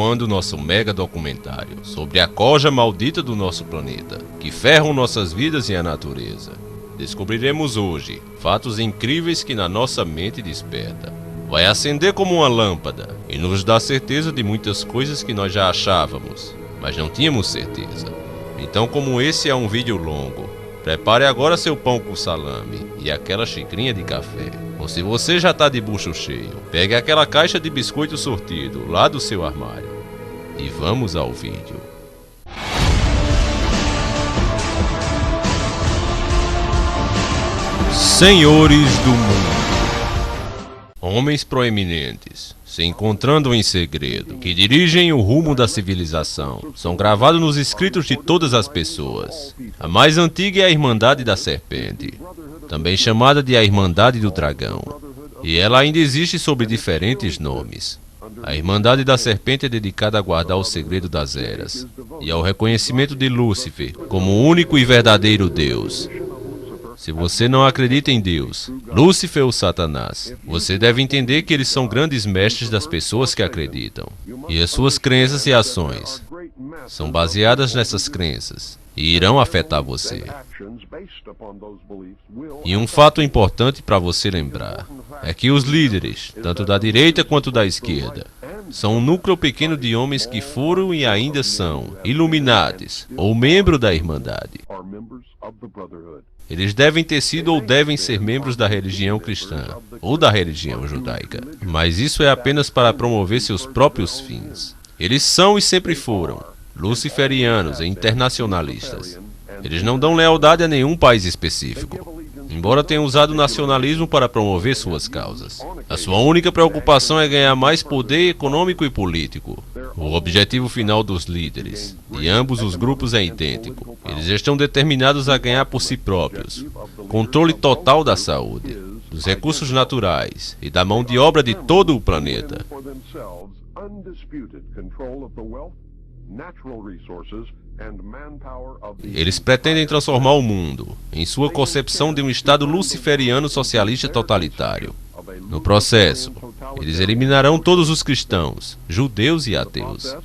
continuando nosso mega documentário sobre a coja maldita do nosso planeta, que ferram nossas vidas e a natureza. Descobriremos hoje fatos incríveis que na nossa mente desperta. Vai acender como uma lâmpada e nos dá certeza de muitas coisas que nós já achávamos, mas não tínhamos certeza. Então, como esse é um vídeo longo, prepare agora seu pão com salame e aquela xicrinha de café. Ou se você já está de bucho cheio, pegue aquela caixa de biscoito sortido lá do seu armário. E vamos ao vídeo. Senhores do mundo. Homens proeminentes, se encontrando em segredo, que dirigem o rumo da civilização, são gravados nos escritos de todas as pessoas. A mais antiga é a Irmandade da Serpente, também chamada de a Irmandade do Dragão, e ela ainda existe sob diferentes nomes. A Irmandade da Serpente é dedicada a guardar o segredo das eras, e ao reconhecimento de Lúcifer como o único e verdadeiro Deus. Se você não acredita em Deus, Lúcifer ou Satanás, você deve entender que eles são grandes mestres das pessoas que acreditam. E as suas crenças e ações são baseadas nessas crenças e irão afetar você. E um fato importante para você lembrar é que os líderes, tanto da direita quanto da esquerda, são um núcleo pequeno de homens que foram e ainda são Illuminatis ou membro da Irmandade. Eles devem ter sido ou devem ser membros da religião cristã ou da religião judaica, mas isso é apenas para promover seus próprios fins. Eles são e sempre foram luciferianos e internacionalistas. Eles não dão lealdade a nenhum país específico, embora tenham usado o nacionalismo para promover suas causas. A sua única preocupação é ganhar mais poder econômico e político. O objetivo final dos líderes de ambos os grupos é idêntico. Eles estão determinados a ganhar por si próprios controle total da saúde, dos recursos naturais e da mão de obra de todo o planeta. Eles pretendem transformar o mundo em sua concepção de um Estado luciferiano socialista totalitário. No processo, eles eliminarão todos os cristãos, judeus e ateus.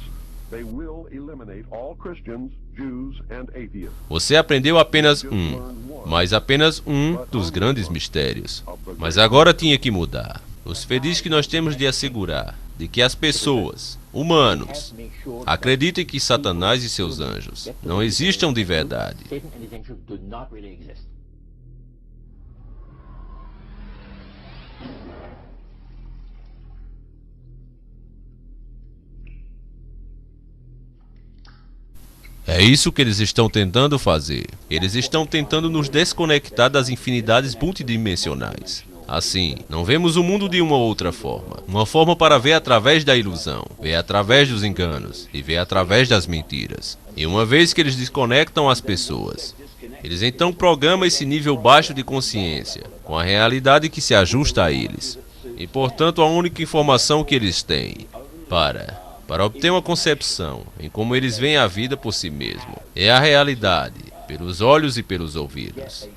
Você aprendeu apenas apenas um dos grandes mistérios. Mas agora tinha que mudar. Os fedis que nós temos de assegurar de que as pessoas, humanos, acreditem que Satanás e seus anjos não existam de verdade. É isso que eles estão tentando fazer. Eles estão tentando nos desconectar das infinidades multidimensionais. Assim, não vemos o mundo de uma outra forma. Uma forma para ver através da ilusão, ver através dos enganos e ver através das mentiras. E uma vez que eles desconectam as pessoas, eles então programam esse nível baixo de consciência com a realidade que se ajusta a eles. E portanto a única informação que eles têm para obter uma concepção em como eles veem a vida por si mesmo é a realidade, pelos olhos e pelos ouvidos.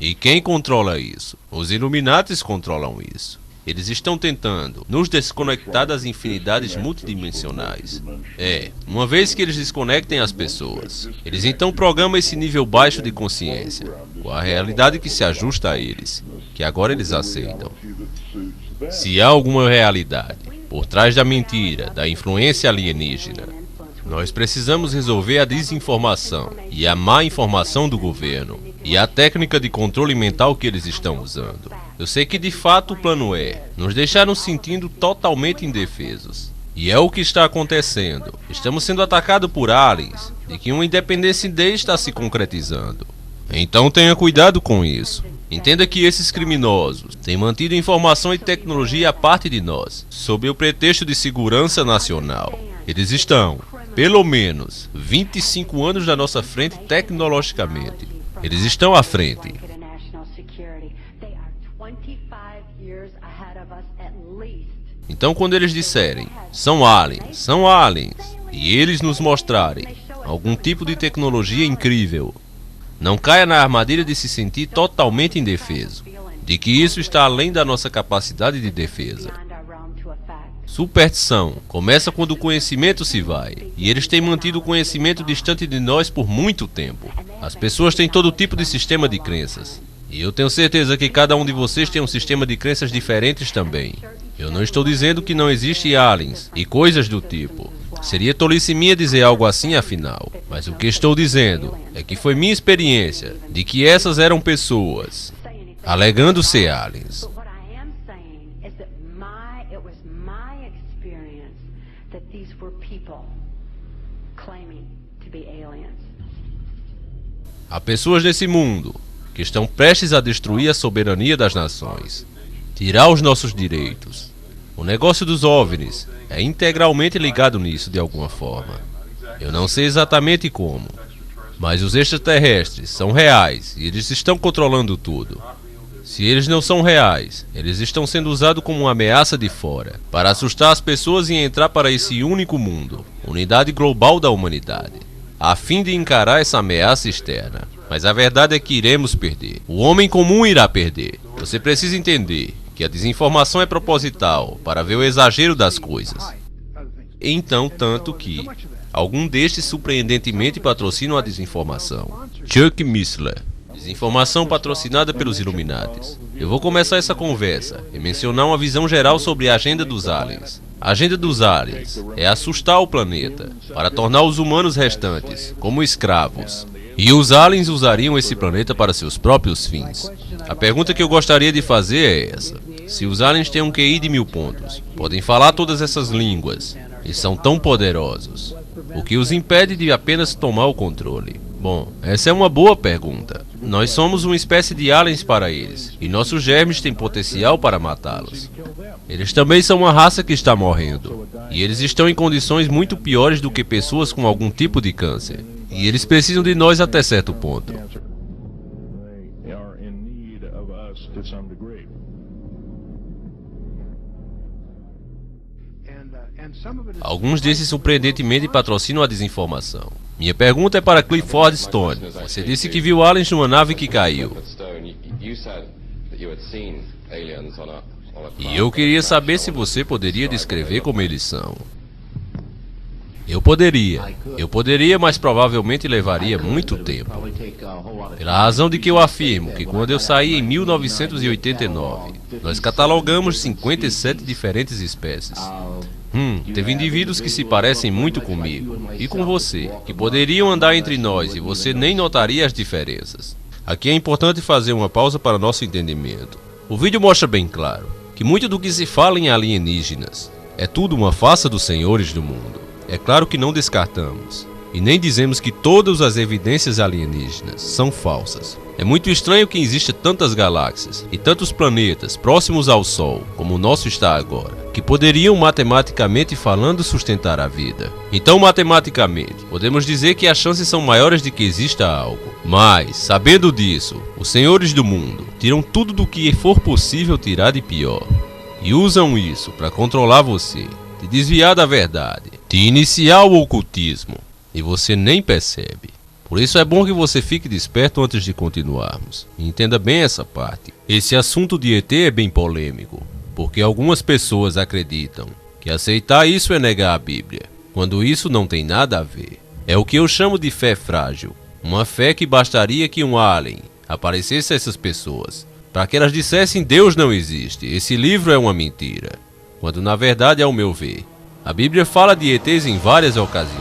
E quem controla isso? Os Illuminatis controlam isso. Eles estão tentando nos desconectar das infinidades multidimensionais. Uma vez que eles desconectem as pessoas, eles então programam esse nível baixo de consciência, com a realidade que se ajusta a eles, que agora eles aceitam. Se há alguma realidade por trás da mentira, da influência alienígena, nós precisamos resolver a desinformação e a má informação do governo e a técnica de controle mental que eles estão usando. Eu sei que de fato o plano é nos deixar nos sentindo totalmente indefesos. E é o que está acontecendo. Estamos sendo atacados por aliens, de que uma independência está se concretizando. Então tenha cuidado com isso. Entenda que esses criminosos têm mantido informação e tecnologia à parte de nós, sob o pretexto de segurança nacional. Eles estão, pelo menos, 25 anos na nossa frente tecnologicamente. Eles estão à frente. Então quando eles disserem, são aliens, e eles nos mostrarem algum tipo de tecnologia incrível, Não caia na armadilha de se sentir totalmente indefeso, de que isso está além da nossa capacidade de defesa. Superstição começa quando o conhecimento se vai, e eles têm mantido o conhecimento distante de nós por muito tempo. As pessoas têm todo tipo de sistema de crenças, e eu tenho certeza que cada um de vocês tem um sistema de crenças diferentes também. Eu não estou dizendo que não existem aliens e coisas do tipo. Seria tolice minha dizer algo assim afinal, mas o que estou dizendo é que foi minha experiência de que essas eram pessoas alegando ser aliens. Há pessoas nesse mundo que estão prestes a destruir a soberania das nações, tirar os nossos direitos. O negócio dos OVNIs é integralmente ligado nisso de alguma forma. Eu não sei exatamente como, mas os extraterrestres são reais e eles estão controlando tudo. Se eles não são reais, eles estão sendo usados como uma ameaça de fora, para assustar as pessoas e entrar para esse único mundo, unidade global da humanidade, a fim de encarar essa ameaça externa. Mas a verdade é que iremos perder. O homem comum irá perder. Você precisa entender que a desinformação é proposital para ver o exagero das coisas. Então, tanto que algum destes surpreendentemente patrocinam a desinformação. Chuck Missler. Desinformação patrocinada pelos Illuminatis. Eu vou começar essa conversa e mencionar uma visão geral sobre a agenda dos aliens. A agenda dos aliens é assustar o planeta para tornar os humanos restantes como escravos. E os aliens usariam esse planeta para seus próprios fins. A pergunta que eu gostaria de fazer é essa. Se os aliens têm um QI de 1000 pontos, podem falar todas essas línguas e são tão poderosos, o que os impede de apenas tomar o controle? Bom, essa é uma boa pergunta. Nós somos uma espécie de aliens para eles, e nossos germes têm potencial para matá-los. Eles também são uma raça que está morrendo, e eles estão em condições muito piores do que pessoas com algum tipo de câncer. E eles precisam de nós até certo ponto. Alguns desses surpreendentemente patrocinam a desinformação. Minha pergunta é para Clifford Stone. Você disse que viu aliens numa nave que caiu. E eu queria saber se você poderia descrever como eles são. Eu poderia, mas provavelmente levaria muito tempo. Pela razão de que eu afirmo que quando eu saí em 1989, nós catalogamos 57 diferentes espécies. Teve indivíduos que se parecem muito comigo e com você, que poderiam andar entre nós e você nem notaria as diferenças. Aqui é importante fazer uma pausa para nosso entendimento. O vídeo mostra bem claro que muito do que se fala em alienígenas é tudo uma farsa dos senhores do mundo. É claro que não descartamos, e nem dizemos que todas as evidências alienígenas são falsas. É muito estranho que exista tantas galáxias e tantos planetas próximos ao Sol, como o nosso está agora, que poderiam matematicamente falando sustentar a vida. Então, matematicamente, podemos dizer que as chances são maiores de que exista algo. Mas, sabendo disso, os senhores do mundo tiram tudo do que for possível tirar de pior, e usam isso para controlar você, te desviar da verdade, de iniciar o ocultismo, e você nem percebe. Por isso é bom que você fique desperto antes de continuarmos. E entenda bem essa parte. Esse assunto de ET é bem polêmico, porque algumas pessoas acreditam que aceitar isso é negar a Bíblia, quando isso não tem nada a ver. É o que eu chamo de fé frágil. Uma fé que bastaria que um alien aparecesse a essas pessoas, para que elas dissessem Deus não existe, esse livro é uma mentira. Quando na verdade, ao meu ver, a Bíblia fala de ETs em várias ocasiões.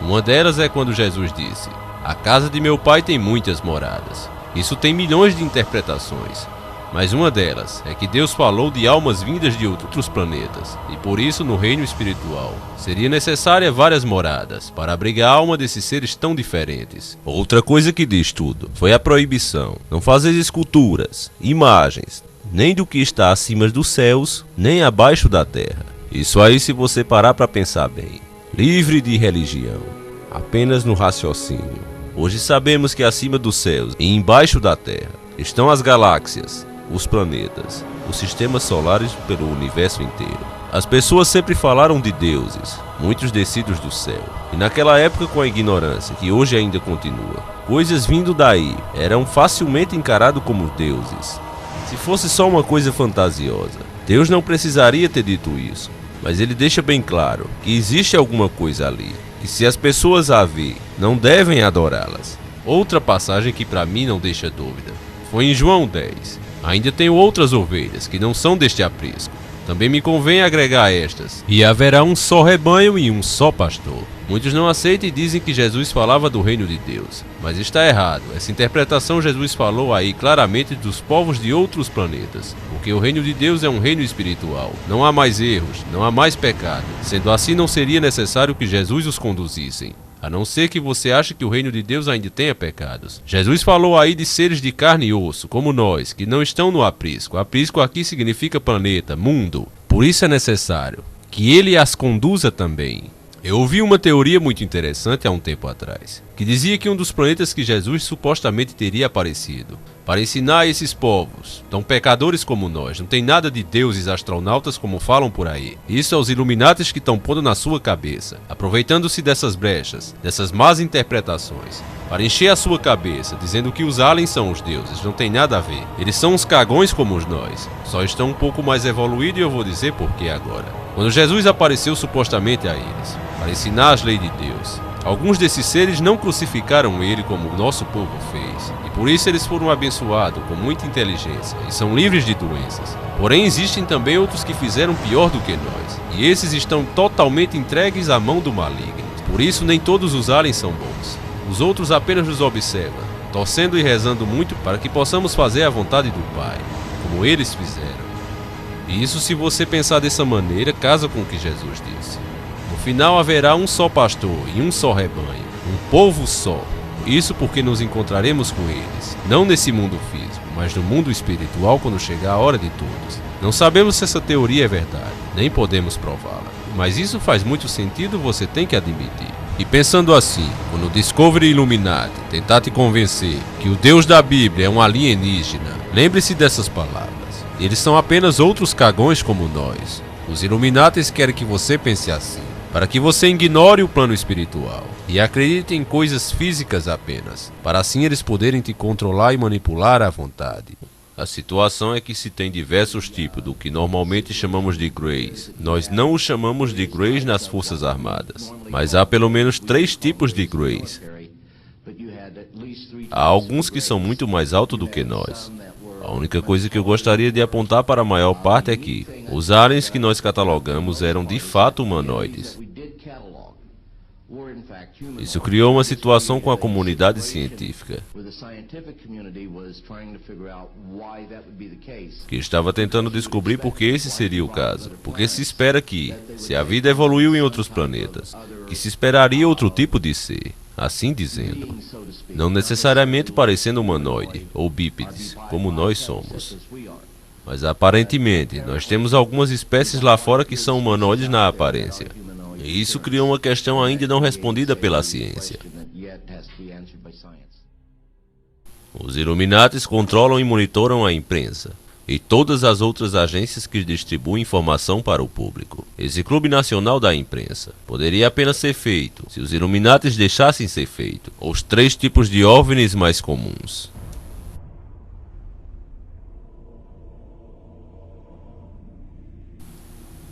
Uma delas é quando Jesus disse: a casa de meu pai tem muitas moradas. Isso tem milhões de interpretações, mas uma delas é que Deus falou de almas vindas de outros planetas, e por isso no reino espiritual seria necessária várias moradas para abrigar a alma desses seres tão diferentes. Outra coisa que diz tudo foi a proibição: não fazer esculturas, imagens, nem do que está acima dos céus, nem abaixo da terra. Isso aí, se você parar para pensar bem. Livre de religião, apenas no raciocínio. Hoje sabemos que acima dos céus e embaixo da terra estão as galáxias, os planetas, os sistemas solares pelo universo inteiro. As pessoas sempre falaram de deuses, muitos descidos do céu, e naquela época, com a ignorância que hoje ainda continua, coisas vindo daí eram facilmente encarados como deuses. Se fosse só uma coisa fantasiosa, Deus não precisaria ter dito isso, mas ele deixa bem claro que existe alguma coisa ali, e se as pessoas a vê, não devem adorá-las. Outra passagem que para mim não deixa dúvida foi em João 10. Ainda tenho outras ovelhas que não são deste aprisco. Também me convém agregar estas, e haverá um só rebanho e um só pastor. Muitos não aceitam e dizem que Jesus falava do reino de Deus, mas está errado. Essa interpretação Jesus falou aí claramente dos povos de outros planetas, porque o reino de Deus é um reino espiritual. Não há mais erros, não há mais pecado. Sendo assim, não seria necessário que Jesus os conduzissem. A não ser que você ache que o reino de Deus ainda tenha pecados. Jesus falou aí de seres de carne e osso, como nós, que não estão no aprisco. Aprisco aqui significa planeta, mundo. Por isso é necessário que ele as conduza também. Eu ouvi uma teoria muito interessante há um tempo atrás, que dizia que um dos planetas que Jesus supostamente teria aparecido para ensinar a esses povos, tão pecadores como nós, não tem nada de deuses astronautas como falam por aí. Isso é os Illuminatis que estão pondo na sua cabeça, aproveitando-se dessas brechas, dessas más interpretações, para encher a sua cabeça, dizendo que os aliens são os deuses. Não tem nada a ver. Eles são uns cagões como nós, só estão um pouco mais evoluídos e eu vou dizer por que agora. Quando Jesus apareceu supostamente a eles, para ensinar as leis de Deus, alguns desses seres não crucificaram ele como o nosso povo fez, e por isso eles foram abençoados com muita inteligência e são livres de doenças. Porém, existem também outros que fizeram pior do que nós, e esses estão totalmente entregues à mão do maligno. Por isso, nem todos os aliens são bons. Os outros apenas nos observam, torcendo e rezando muito para que possamos fazer a vontade do Pai, como eles fizeram. E isso, se você pensar dessa maneira, casa com o que Jesus disse. No final haverá um só pastor e um só rebanho, um povo só. Isso porque nos encontraremos com eles, não nesse mundo físico, mas no mundo espiritual quando chegar a hora de todos. Não sabemos se essa teoria é verdade, nem podemos prová-la, mas isso faz muito sentido, você tem que admitir. E pensando assim, quando o Discovery Illuminati tentar te convencer que o Deus da Bíblia é um alienígena, lembre-se dessas palavras. Eles são apenas outros cagões como nós. Os Illuminatis querem que você pense assim, para que você ignore o plano espiritual e acredite em coisas físicas apenas, para assim eles poderem te controlar e manipular à vontade. A situação é que se tem diversos tipos do que normalmente chamamos de Greys. Nós não os chamamos de Greys nas Forças Armadas, mas há pelo menos 3 tipos de Greys. Há alguns que são muito mais altos do que nós. A única coisa que eu gostaria de apontar para a maior parte é que os aliens que nós catalogamos eram de fato humanoides. Isso criou uma situação com a comunidade científica, que estava tentando descobrir por que esse seria o caso. Porque se espera que, se a vida evoluiu em outros planetas, que se esperaria outro tipo de ser, assim dizendo, não necessariamente parecendo humanoide ou bípedes, como nós somos. Mas aparentemente, nós temos algumas espécies lá fora que são humanoides na aparência. E isso criou uma questão ainda não respondida pela ciência. Os Illuminatis controlam e monitoram a imprensa e todas as outras agências que distribuem informação para o público. Esse Clube Nacional da Imprensa poderia apenas ser feito se os Illuminatis deixassem ser feito os 3 tipos de OVNIs mais comuns.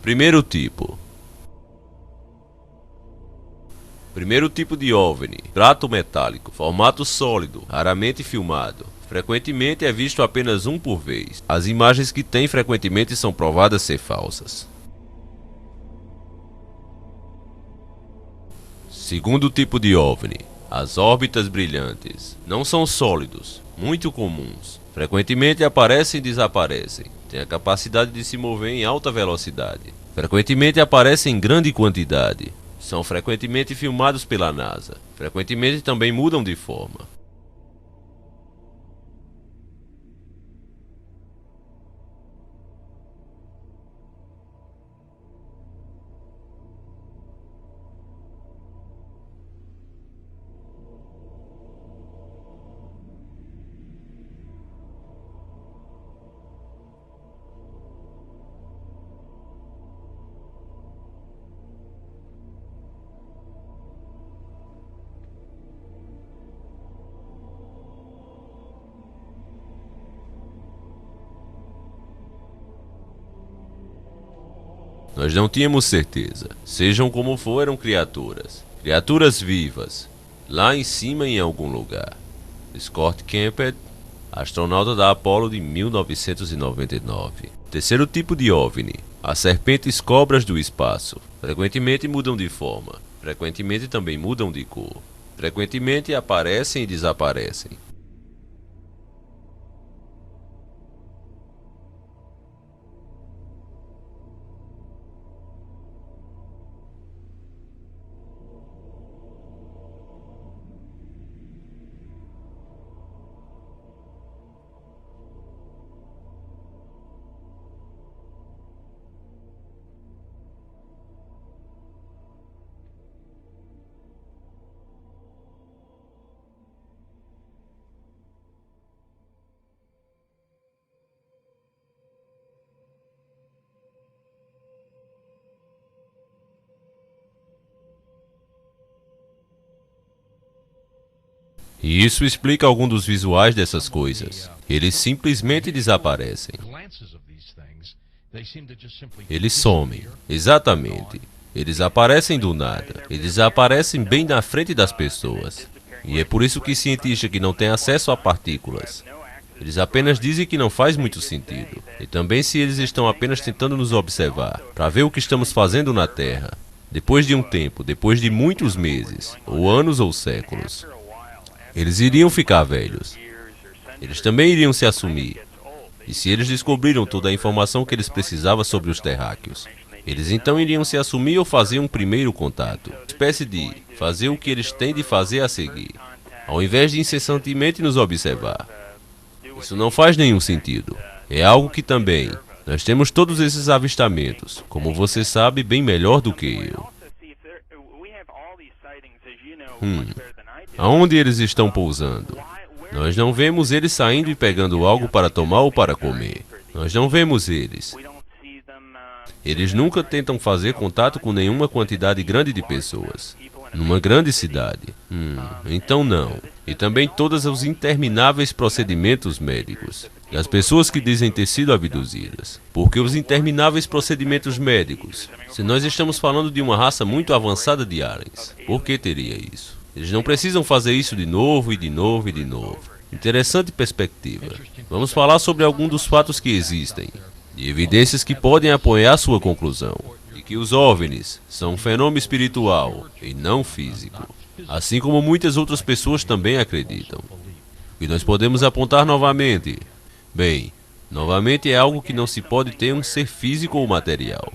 Primeiro tipo de OVNI, prato metálico, formato sólido, raramente filmado. Frequentemente é visto apenas um por vez. As imagens que tem frequentemente são provadas ser falsas. Segundo tipo de OVNI, as órbitas brilhantes. Não são sólidos, muito comuns. Frequentemente aparecem e desaparecem. Têm a capacidade de se mover em alta velocidade. Frequentemente aparecem em grande quantidade. São frequentemente filmados pela NASA. Frequentemente também mudam de forma. Nós não tínhamos certeza. Sejam como for, eram criaturas. Criaturas vivas. Lá em cima em algum lugar. Scott Kempet, astronauta da Apollo de 1999. Terceiro tipo de OVNI. As serpentes cobras do espaço. Frequentemente mudam de forma. Frequentemente também mudam de cor. Frequentemente aparecem e desaparecem. E isso explica algum dos visuais dessas coisas. Eles simplesmente desaparecem. Eles somem. Exatamente. Eles aparecem do nada. Eles aparecem bem na frente das pessoas. E é por isso que cientistas que não têm acesso a partículas, eles apenas dizem que não faz muito sentido. E também se eles estão apenas tentando nos observar, para ver o que estamos fazendo na Terra. Depois de um tempo, depois de muitos meses, ou anos ou séculos, eles iriam ficar velhos. Eles também iriam se assumir. E se eles descobriram toda a informação que eles precisavam sobre os terráqueos, eles então iriam se assumir ou fazer um primeiro contato. Espécie de fazer o que eles têm de fazer a seguir, ao invés de incessantemente nos observar. Isso não faz nenhum sentido. É algo que também nós temos todos esses avistamentos, como você sabe bem melhor do que eu. Aonde eles estão pousando? Nós não vemos eles saindo e pegando algo para tomar ou para comer. Nós não vemos eles. Eles nunca tentam fazer contato com nenhuma quantidade grande de pessoas. Numa grande cidade. Então não. E também todos os intermináveis procedimentos médicos. E as pessoas que dizem ter sido abduzidas. Porque os intermináveis procedimentos médicos? Se nós estamos falando de uma raça muito avançada de aliens, por que teria isso? Eles não precisam fazer isso de novo e de novo e de novo. Interessante perspectiva. Vamos falar sobre alguns dos fatos que existem, e evidências que podem apoiar sua conclusão, de que os OVNIs são um fenômeno espiritual e não físico, assim como muitas outras pessoas também acreditam. E nós podemos apontar novamente. Bem, novamente é algo que não se pode ter um ser físico ou material.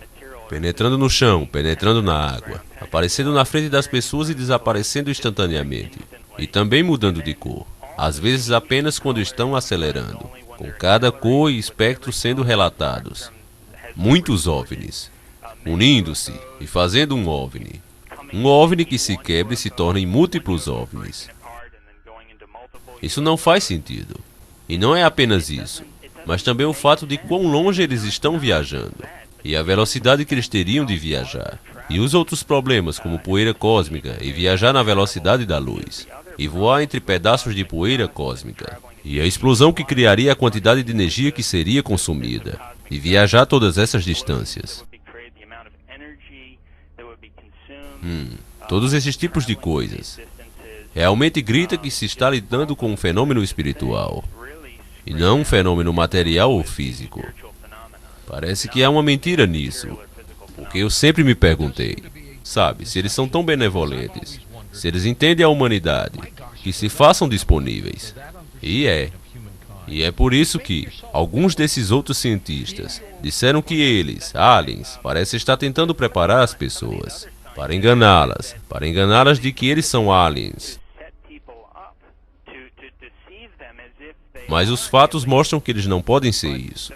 Penetrando no chão, penetrando na água, aparecendo na frente das pessoas e desaparecendo instantaneamente. E também mudando de cor, às vezes apenas quando estão acelerando, com cada cor e espectro sendo relatados. Muitos OVNIs, unindo-se e fazendo um OVNI. Um OVNI que se quebra e se torna em múltiplos OVNIs. Isso não faz sentido. E não é apenas isso, mas também o fato de quão longe eles estão viajando. E a velocidade que eles teriam de viajar. E os outros problemas, como poeira cósmica e viajar na velocidade da luz. E voar entre pedaços de poeira cósmica. E a explosão que criaria a quantidade de energia que seria consumida. E viajar todas essas distâncias. Todos esses tipos de coisas. Realmente grita que se está lidando com um fenômeno espiritual. E não um fenômeno material ou físico. Parece que há uma mentira nisso, porque eu sempre me perguntei, sabe, se eles são tão benevolentes, se eles entendem a humanidade, que se façam disponíveis. E é por isso que alguns desses outros cientistas disseram que eles, aliens, parecem estar tentando preparar as pessoas, para enganá-las de que eles são aliens. Mas os fatos mostram que eles não podem ser isso.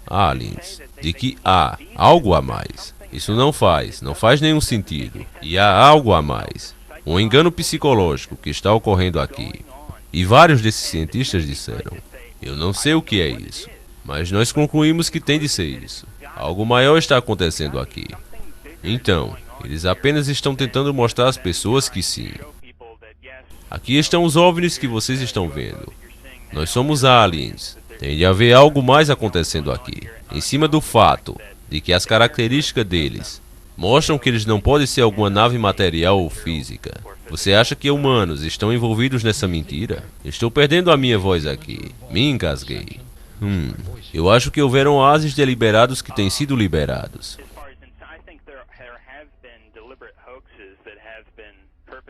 Aliens, de que há algo a mais. Isso não faz nenhum sentido. E há algo a mais. Um engano psicológico que está ocorrendo aqui. E vários desses cientistas disseram, eu não sei o que é isso, mas nós concluímos que tem de ser isso. Algo maior está acontecendo aqui. Então, eles apenas estão tentando mostrar às pessoas que sim. Aqui estão os OVNIs que vocês estão vendo. Nós somos aliens. Tem de haver algo mais acontecendo aqui, em cima do fato de que as características deles mostram que eles não podem ser alguma nave material ou física. Você acha que humanos estão envolvidos nessa mentira? Estou perdendo a minha voz aqui. Me engasguei. Eu acho que houveram oásis deliberados que têm sido liberados.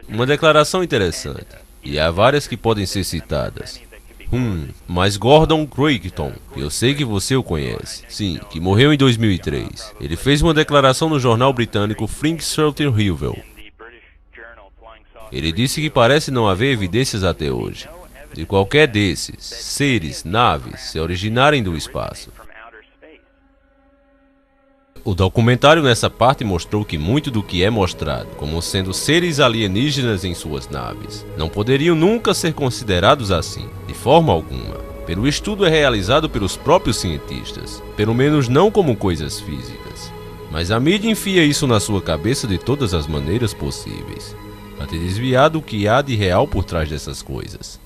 Uma declaração interessante. E há várias que podem ser citadas. Mas Gordon Creighton, eu sei que você o conhece. Sim, que morreu em 2003. Ele fez uma declaração no jornal britânico Think Certain Review. Ele disse que parece não haver evidências até hoje de qualquer desses seres, naves, se originarem do espaço. O documentário nessa parte mostrou que muito do que é mostrado como sendo seres alienígenas em suas naves não poderiam nunca ser considerados assim, de forma alguma. Pelo estudo é realizado pelos próprios cientistas, pelo menos não como coisas físicas. Mas a mídia enfia isso na sua cabeça de todas as maneiras possíveis, para te desviar do que há de real por trás dessas coisas.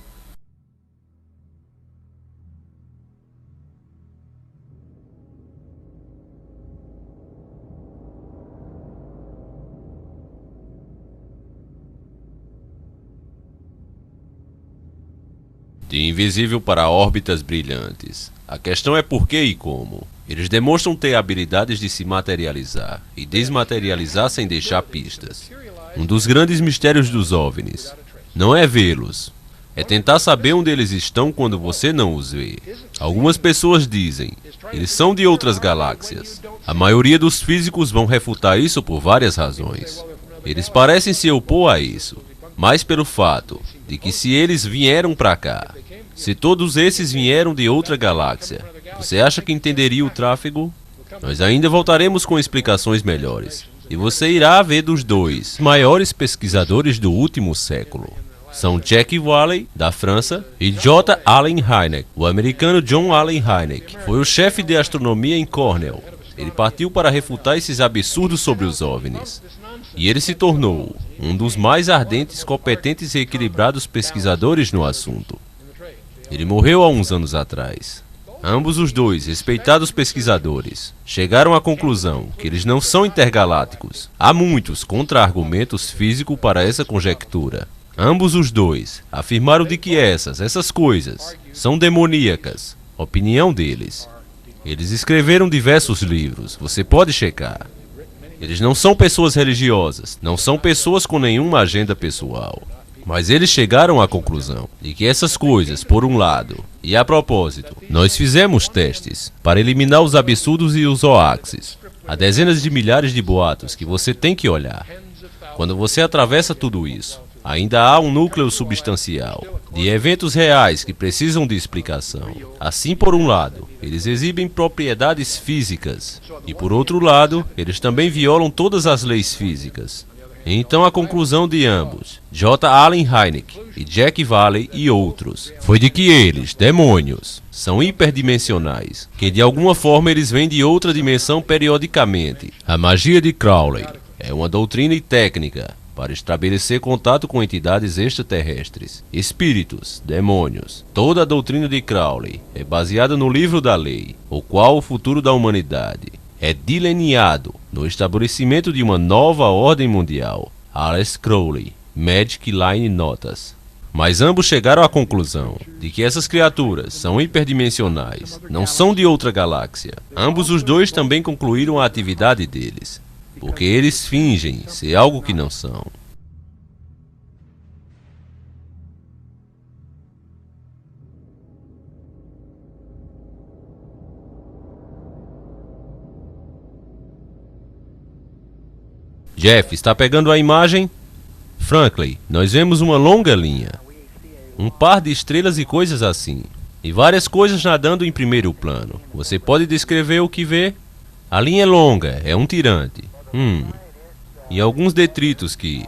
De invisível para órbitas brilhantes. A questão é por que e como. Eles demonstram ter habilidades de se materializar e desmaterializar sem deixar pistas. Um dos grandes mistérios dos OVNIs não é vê-los, é tentar saber onde eles estão quando você não os vê. Algumas pessoas dizem, eles são de outras galáxias. A maioria dos físicos vão refutar isso por várias razões. Eles parecem se opor a isso, mas pelo fato de que se eles vieram para cá, se todos esses vieram de outra galáxia, você acha que entenderia o tráfego? Nós ainda voltaremos com explicações melhores. E você irá ver dos dois maiores pesquisadores do último século. São Jack Valley, da França, e J. Allen Hynek. O americano John Allen Hynek foi o chefe de astronomia em Cornell. Ele partiu para refutar esses absurdos sobre os OVNIs. E ele se tornou um dos mais ardentes, competentes e equilibrados pesquisadores no assunto. Ele morreu há uns anos atrás. Ambos os dois, respeitados pesquisadores, chegaram à conclusão que eles não são intergalácticos. Há muitos contra-argumentos físicos para essa conjectura. Ambos os dois afirmaram de que essas coisas são demoníacas. Opinião deles. Eles escreveram diversos livros, você pode checar. Eles não são pessoas religiosas, não são pessoas com nenhuma agenda pessoal. Mas eles chegaram à conclusão de que essas coisas, por um lado, e a propósito, nós fizemos testes para eliminar os absurdos e os hoaxes. Há dezenas de milhares de boatos que você tem que olhar. Quando você atravessa tudo isso, ainda há um núcleo substancial de eventos reais que precisam de explicação. Assim, por um lado, eles exibem propriedades físicas, e por outro lado, eles também violam todas as leis físicas. Então a conclusão de ambos, J. Allen Hynek e Jack Valley e outros, foi de que eles, demônios, são hiperdimensionais, que de alguma forma eles vêm de outra dimensão periodicamente. A magia de Crowley é uma doutrina e técnica para estabelecer contato com entidades extraterrestres, espíritos, demônios. Toda a doutrina de Crowley é baseada no livro da lei, o qual o futuro da humanidade é delineado no estabelecimento de uma nova ordem mundial. Alice Crowley, Magic Line Notas. Mas ambos chegaram à conclusão de que essas criaturas são hiperdimensionais, não são de outra galáxia. Ambos os dois também concluíram a atividade deles, porque eles fingem ser algo que não são. Jeff, está pegando a imagem? Franklin, nós vemos uma longa linha. Um par de estrelas e coisas assim. E várias coisas nadando em primeiro plano. Você pode descrever o que vê? A linha é longa, é um tirante. E alguns detritos que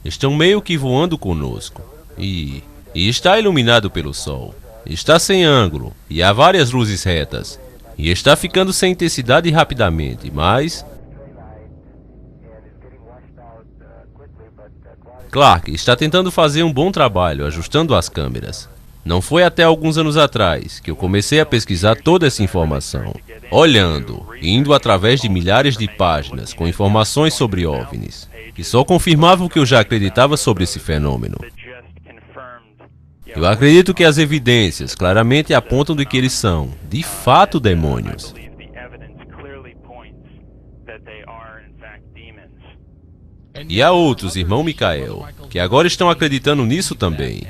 estão meio que voando conosco. E está iluminado pelo sol. Está sem ângulo, e há várias luzes retas. E está ficando sem intensidade rapidamente, mas Clark está tentando fazer um bom trabalho ajustando as câmeras. Não foi até alguns anos atrás que eu comecei a pesquisar toda essa informação. olhando, indo através de milhares de páginas com informações sobre OVNIs, que só confirmavam o que eu já acreditava sobre esse fenômeno. Eu acredito que as evidências claramente apontam de que eles são, de fato, demônios. E há outros, irmão Micael, que agora estão acreditando nisso também.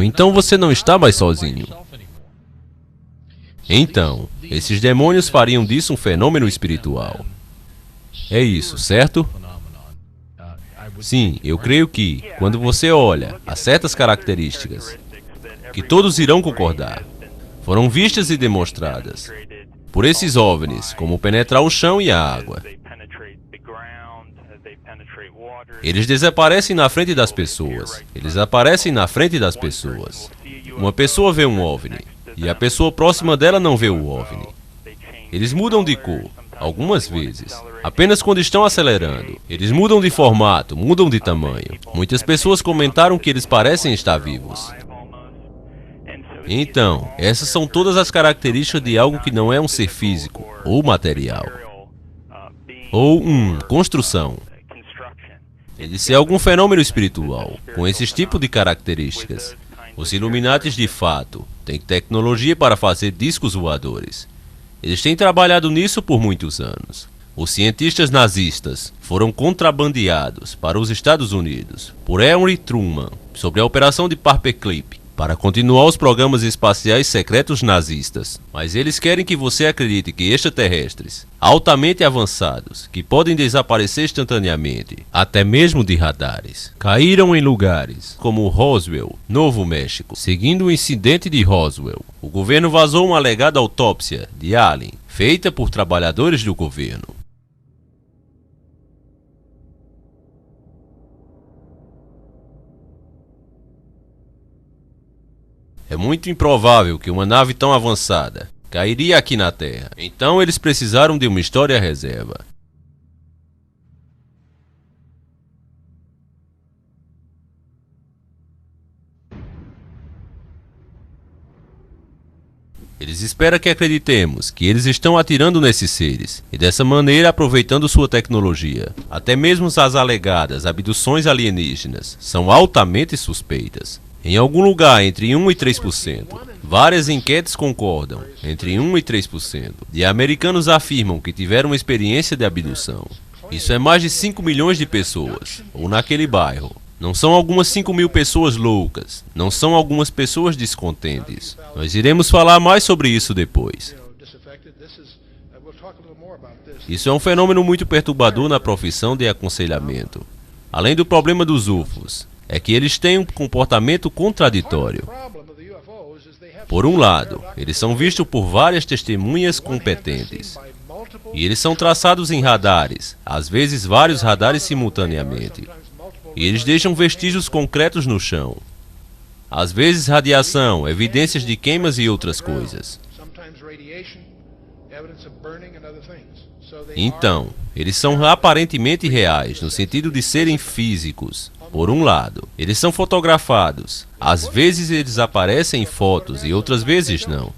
Então você não está mais sozinho. Então, esses demônios fariam disso um fenômeno espiritual. É isso, certo? Sim, eu creio que, quando você olha a certas características, que todos irão concordar, foram vistas e demonstradas por esses OVNIs, como penetrar o chão e a água. Eles desaparecem na frente das pessoas. Eles aparecem na frente das pessoas. Uma pessoa vê um OVNI, e a pessoa próxima dela não vê o OVNI. Eles mudam de cor, algumas vezes, apenas quando estão acelerando. Eles mudam de formato, mudam de tamanho. Muitas pessoas comentaram que eles parecem estar vivos. Então, essas são todas as características de algo que não é um ser físico, ou material, ou construção. Ele é algum fenômeno espiritual, com esses tipos de características. Os Illuminatis, de fato, têm tecnologia para fazer discos voadores. Eles têm trabalhado nisso por muitos anos. Os cientistas nazistas foram contrabandeados para os Estados Unidos por Henry Truman sobre a operação de Paperclip para continuar os programas espaciais secretos nazistas. Mas eles querem que você acredite que extraterrestres, altamente avançados, que podem desaparecer instantaneamente, até mesmo de radares, caíram em lugares como Roswell, Novo México. Seguindo o incidente de Roswell, o governo vazou uma alegada autópsia de alien, feita por trabalhadores do governo. É muito improvável que uma nave tão avançada cairia aqui na Terra. Então eles precisaram de uma história reserva. Eles esperam que acreditemos que eles estão atirando nesses seres e dessa maneira aproveitando sua tecnologia. Até mesmo as alegadas abduções alienígenas são altamente suspeitas. Em algum lugar entre 1 e 3%, várias enquetes concordam, entre 1 e 3%, de americanos afirmam que tiveram uma experiência de abdução. Isso é mais de 5 milhões de pessoas, ou naquele bairro. Não são algumas 5 mil pessoas loucas, não são algumas pessoas descontentes. Nós iremos falar mais sobre isso depois. Isso é um fenômeno muito perturbador na profissão de aconselhamento. Além do problema dos UFOs, é que eles têm um comportamento contraditório. Por um lado, eles são vistos por várias testemunhas competentes. E eles são traçados em radares, às vezes vários radares simultaneamente. E eles deixam vestígios concretos no chão. Às vezes radiação, evidências de queimas e outras coisas. Então, eles são aparentemente reais, no sentido de serem físicos. Por um lado, eles são fotografados. Às vezes eles aparecem em fotos e outras vezes não.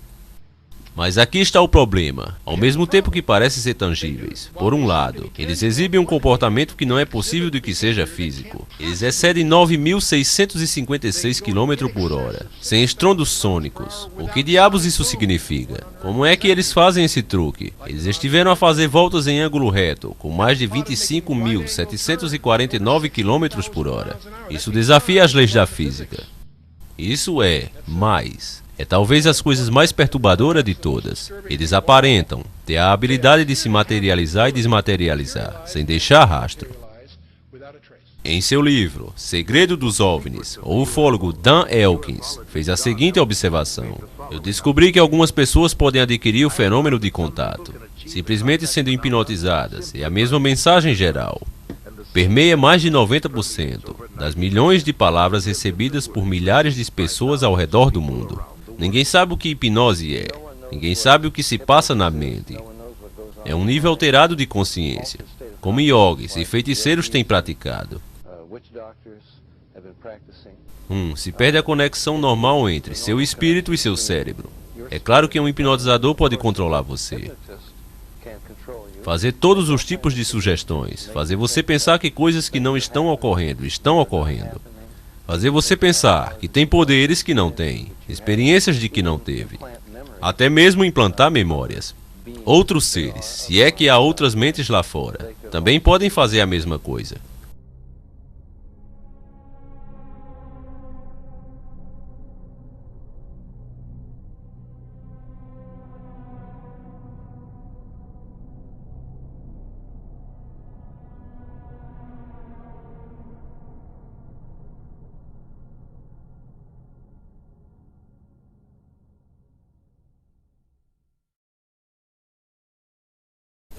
Mas aqui está o problema. Ao mesmo tempo que parecem ser tangíveis, por um lado, eles exibem um comportamento que não é possível de que seja físico. Eles excedem 9.656 km/h, sem estrondos sônicos. O que diabos isso significa? Como é que eles fazem esse truque? Eles estiveram a fazer voltas em ângulo reto, com mais de 25.749 km/h. Isso desafia as leis da física. Isso é talvez as coisas mais perturbadoras de todas. Eles aparentam ter a habilidade de se materializar e desmaterializar, sem deixar rastro. Em seu livro, Segredo dos OVNIs, o ufólogo Dan Elkins fez a seguinte observação. Eu descobri que algumas pessoas podem adquirir o fenômeno de contato, simplesmente sendo hipnotizadas, e a mesma mensagem geral permeia mais de 90% das milhões de palavras recebidas por milhares de pessoas ao redor do mundo. Ninguém sabe o que hipnose é. Ninguém sabe o que se passa na mente. É um nível alterado de consciência, como yogis e feiticeiros têm praticado. Se perde a conexão normal entre seu espírito e seu cérebro. É claro que um hipnotizador pode controlar você, fazer todos os tipos de sugestões, fazer você pensar que coisas que não estão ocorrendo, estão ocorrendo. Fazer você pensar que tem poderes que não tem, experiências de que não teve. Até mesmo implantar memórias. Outros seres, se é que há outras mentes lá fora, também podem fazer a mesma coisa.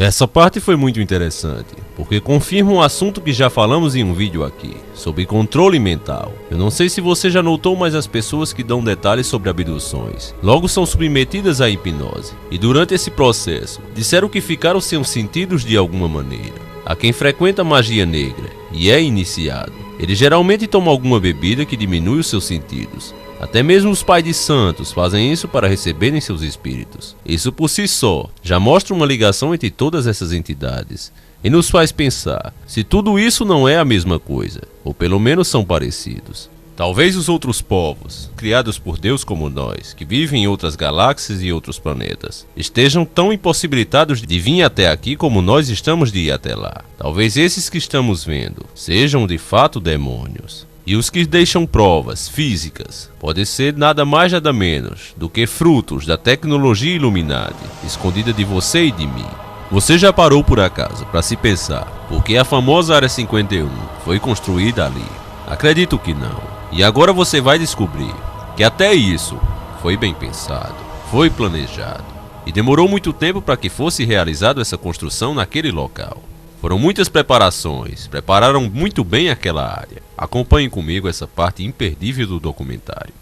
Essa parte foi muito interessante, porque confirma um assunto que já falamos em um vídeo aqui, sobre controle mental. Eu não sei se você já notou, mas as pessoas que dão detalhes sobre abduções, logo são submetidas à hipnose, e durante esse processo, disseram que ficaram sem os sentidos de alguma maneira. A quem frequenta magia negra e é iniciado, ele geralmente toma alguma bebida que diminui os seus sentidos. Até mesmo os pais de santos fazem isso para receberem seus espíritos. Isso por si só já mostra uma ligação entre todas essas entidades e nos faz pensar se tudo isso não é a mesma coisa, ou pelo menos são parecidos. Talvez os outros povos, criados por Deus como nós, que vivem em outras galáxias e outros planetas, estejam tão impossibilitados de vir até aqui como nós estamos de ir até lá. Talvez esses que estamos vendo sejam de fato demônios. E os que deixam provas físicas podem ser nada mais nada menos do que frutos da tecnologia Illuminati, escondida de você e de mim. Você já parou por acaso para se pensar por que a famosa Área 51 foi construída ali? Acredito que não. E agora você vai descobrir que até isso foi bem pensado, foi planejado. E demorou muito tempo para que fosse realizada essa construção naquele local. Foram muitas preparações, prepararam muito bem aquela área. Acompanhem comigo essa parte imperdível do documentário.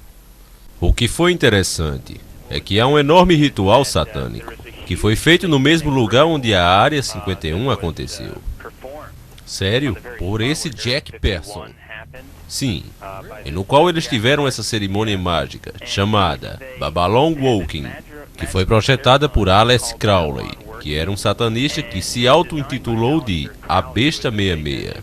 O que foi interessante é que há um enorme ritual satânico, que foi feito no mesmo lugar onde a Área 51 aconteceu. Sério? Por esse Jack Pearson? Sim, e no qual eles tiveram essa cerimônia mágica, chamada Babylon Walking, que foi projetada por Aleister Crowley, que era um satanista que se auto-intitulou de A Besta 66.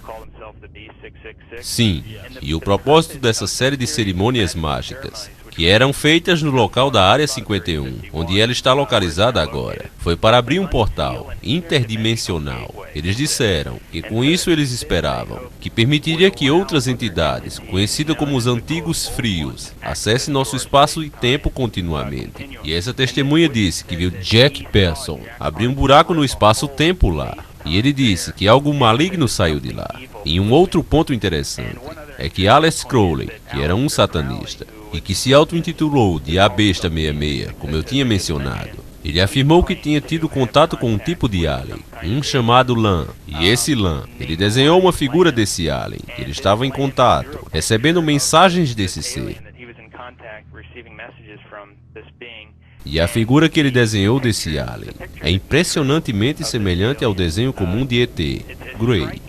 Sim, e o propósito dessa série de cerimônias mágicas, que eram feitas no local da Área 51, onde ela está localizada agora, foi para abrir um portal interdimensional. Eles disseram que com isso eles esperavam que permitiria que outras entidades, conhecidas como os Antigos Frios, acessem nosso espaço e tempo continuamente. E essa testemunha disse que viu Jack Pearson abrir um buraco no espaço-tempo lá. E ele disse que algo maligno saiu de lá. E um outro ponto interessante é que Aleister Crowley, que era um satanista, e que se auto-intitulou de A Besta 66, como eu tinha mencionado, ele afirmou que tinha tido contato com um tipo de alien, um chamado Lan, e esse Lan, ele desenhou uma figura desse alien, que ele estava em contato, recebendo mensagens desse ser. E a figura que ele desenhou desse alien é impressionantemente semelhante ao desenho comum de ET, Grey.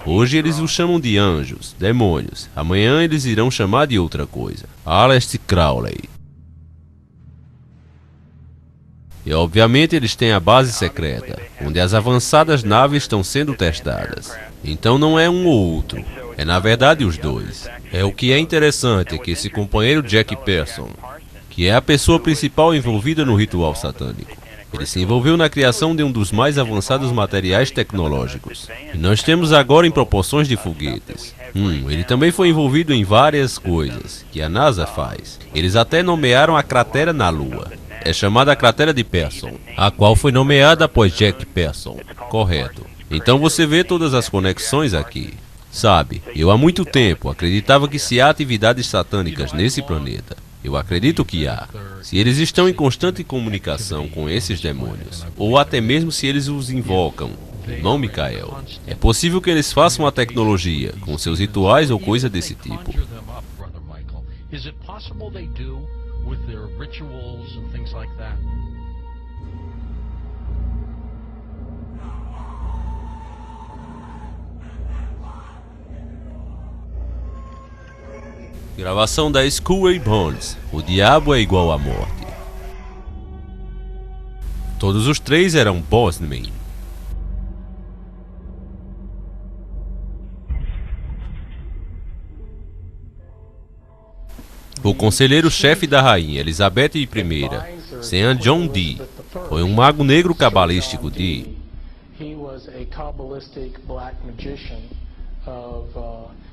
Hoje eles o chamam de anjos, demônios. Amanhã eles irão chamar de outra coisa. Aleister Crowley. E obviamente eles têm a base secreta, onde as avançadas naves estão sendo testadas. Então não é um ou outro, é na verdade os dois. É o que é interessante é que esse companheiro Jack Pearson, que é a pessoa principal envolvida no ritual satânico, ele se envolveu na criação de um dos mais avançados materiais tecnológicos. E nós temos agora em proporções de foguetes. Ele também foi envolvido em várias coisas que a NASA faz. Eles até nomearam a cratera na Lua. É chamada a cratera de Pearson, a qual foi nomeada após Jack Pearson. Correto. Então você vê todas as conexões aqui. Sabe, eu há muito tempo acreditava que se há atividades satânicas nesse planeta, eu acredito que há. Se eles estão em constante comunicação com esses demônios, ou até mesmo se eles os invocam, irmão Michael, é possível que eles façam a tecnologia com seus rituais ou coisa desse tipo. Gravação da Skull and Bones. O diabo é igual à morte. Todos os três eram Bosnian. O conselheiro-chefe da rainha Elizabeth I, Sean John Dee, foi um mago negro cabalístico de...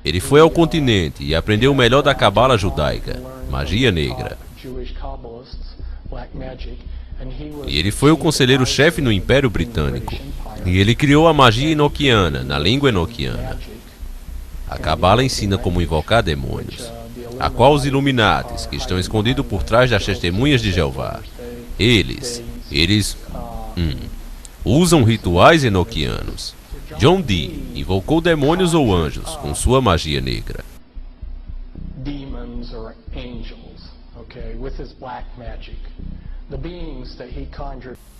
Ele foi ao continente e aprendeu o melhor da cabala judaica, magia negra. E ele foi o conselheiro-chefe no Império Britânico. E ele criou a magia enoquiana, na língua enoquiana. A cabala ensina como invocar demônios, a qual os Illuminatis, que estão escondidos por trás das testemunhas de Jeová, eles usam rituais enoquianos. John Dee invocou demônios ou anjos com sua magia negra.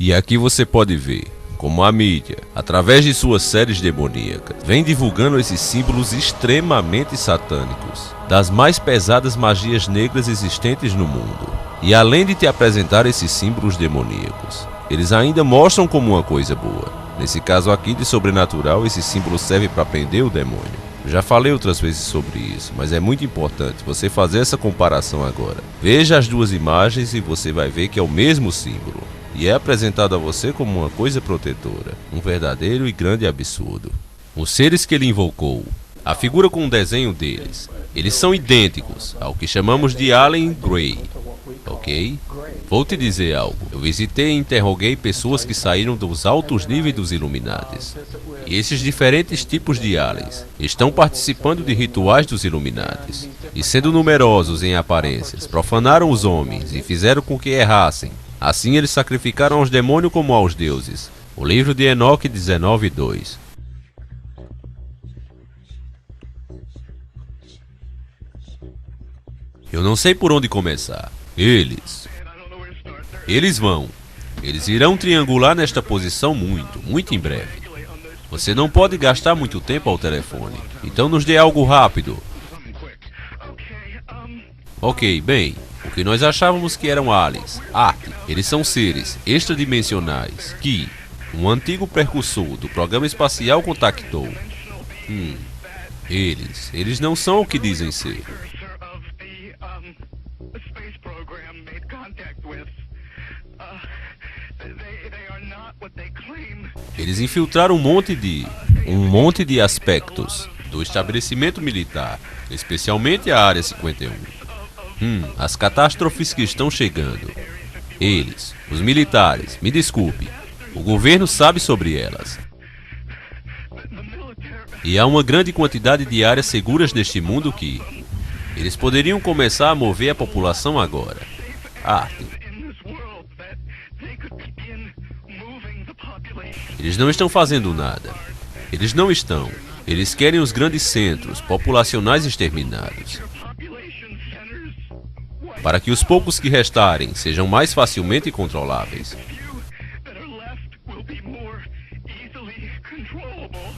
E aqui você pode ver como a mídia, através de suas séries demoníacas, vem divulgando esses símbolos extremamente satânicos, das mais pesadas magias negras existentes no mundo. E além de te apresentar esses símbolos demoníacos, eles ainda mostram como uma coisa boa. Nesse caso aqui de sobrenatural, esse símbolo serve para prender o demônio. Já falei outras vezes sobre isso, mas é muito importante você fazer essa comparação agora. Veja as duas imagens e você vai ver que é o mesmo símbolo. E é apresentado a você como uma coisa protetora, um verdadeiro e grande absurdo. Os seres que ele invocou, a figura com o desenho deles, eles são idênticos ao que chamamos de Alien Grey, ok? Vou te dizer algo, eu visitei e interroguei pessoas que saíram dos altos níveis dos Illuminatis. E esses diferentes tipos de aliens estão participando de rituais dos Illuminatis. E sendo numerosos em aparências, profanaram os homens e fizeram com que errassem. Assim eles sacrificaram aos demônios como aos deuses. O livro de Enoque 19:2. Eu não sei por onde começar. Eles irão triangular nesta posição muito em breve. Você não pode gastar muito tempo ao telefone, então nos dê algo rápido. Ok, bem, o que nós achávamos que eram aliens, eles são seres extradimensionais que um antigo precursor do programa espacial contactou. Eles não são o que dizem ser. Eles infiltraram um monte de aspectos do estabelecimento militar, especialmente a Área 51. As catástrofes que estão chegando. Eles, os militares, me desculpe, o governo sabe sobre elas. E há uma grande quantidade de áreas seguras neste mundo que eles poderiam começar a mover a população agora. Eles não estão fazendo nada. Eles não estão. Eles querem os grandes centros populacionais exterminados, para que os poucos que restarem sejam mais facilmente controláveis.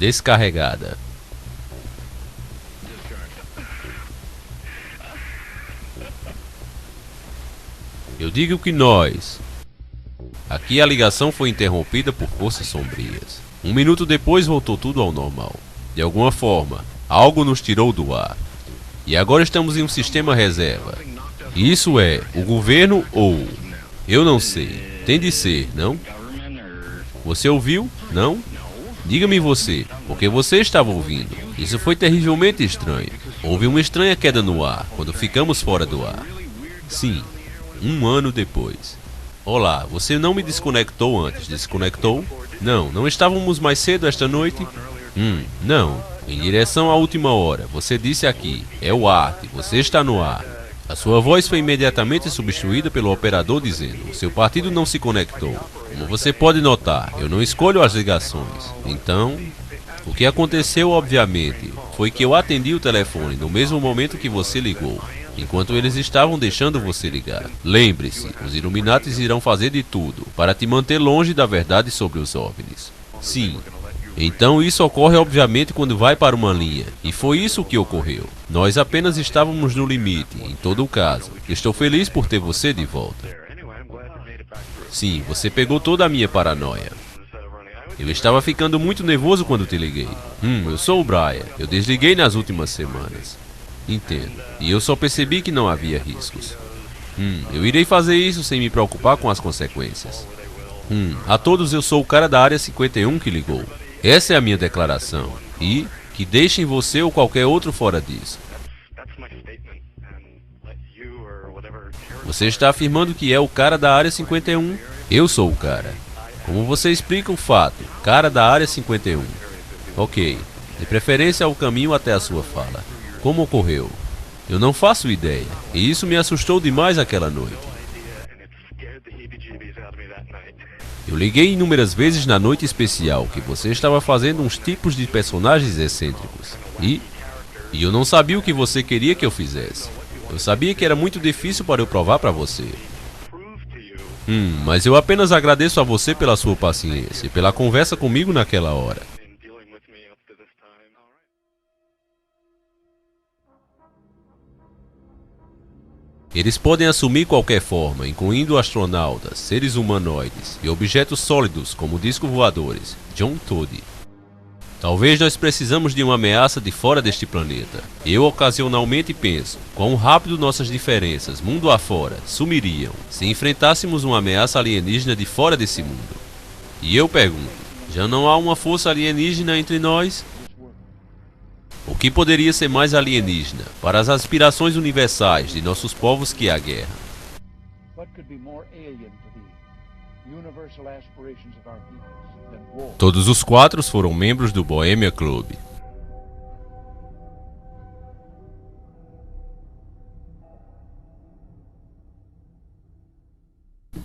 Descarregada. Eu digo que nós... Aqui a ligação foi interrompida por forças sombrias. 1 minuto depois voltou tudo ao normal. De alguma forma, algo nos tirou do ar. E agora estamos em um sistema reserva. E isso é o governo ou... Eu não sei. Tem de ser, não? Você ouviu? Não? Diga-me você, porque você estava ouvindo. Isso foi terrivelmente estranho. Houve uma estranha queda no ar quando ficamos fora do ar. Sim, 1 ano depois. Olá, você não me desconectou antes, desconectou? Não estávamos mais cedo esta noite? Não. Em direção à última hora, você disse aqui, é o Art, você está no ar. A sua voz foi imediatamente substituída pelo operador dizendo, seu partido não se conectou. Como você pode notar, eu não escolho as ligações. Então, o que aconteceu obviamente, foi que eu atendi o telefone no mesmo momento que você ligou. Enquanto eles estavam deixando você ligar. Lembre-se, os Illuminatis irão fazer de tudo para te manter longe da verdade sobre os OVNIs. Sim, Então isso ocorre obviamente quando vai para uma linha, e foi isso que ocorreu. Nós apenas estávamos no limite, em todo o caso. Estou feliz por ter você de volta. Sim, você pegou toda a minha paranoia. Eu estava ficando muito nervoso quando te liguei. Eu sou o Brian. Eu desliguei nas últimas semanas. Entendo. E eu só percebi que não havia riscos. Eu irei fazer isso sem me preocupar com as consequências. A todos eu sou o cara da área 51 que ligou. Essa é a minha declaração. E que deixem você ou qualquer outro fora disso. Você está afirmando que é o cara da área 51? Eu sou o cara. Como você explica o fato? Cara da área 51. Ok. De preferência ao caminho até a sua fala. Como ocorreu? Eu não faço ideia. E isso me assustou demais aquela noite. Eu liguei inúmeras vezes na noite especial que você estava fazendo uns tipos de personagens excêntricos. E eu não sabia o que você queria que eu fizesse. Eu sabia que era muito difícil para eu provar para você. Mas eu apenas agradeço a você pela sua paciência e pela conversa comigo naquela hora. Eles podem assumir qualquer forma, incluindo astronautas, seres humanoides e objetos sólidos como discos voadores. John Todd. Talvez nós precisamos de uma ameaça de fora deste planeta. Eu ocasionalmente penso quão rápido nossas diferenças, mundo afora, sumiriam se enfrentássemos uma ameaça alienígena de fora desse mundo. E eu pergunto, já não há uma força alienígena entre nós? O que poderia ser mais alienígena para as aspirações universais de nossos povos que a guerra? Todos os quatro foram membros do Bohemia Club.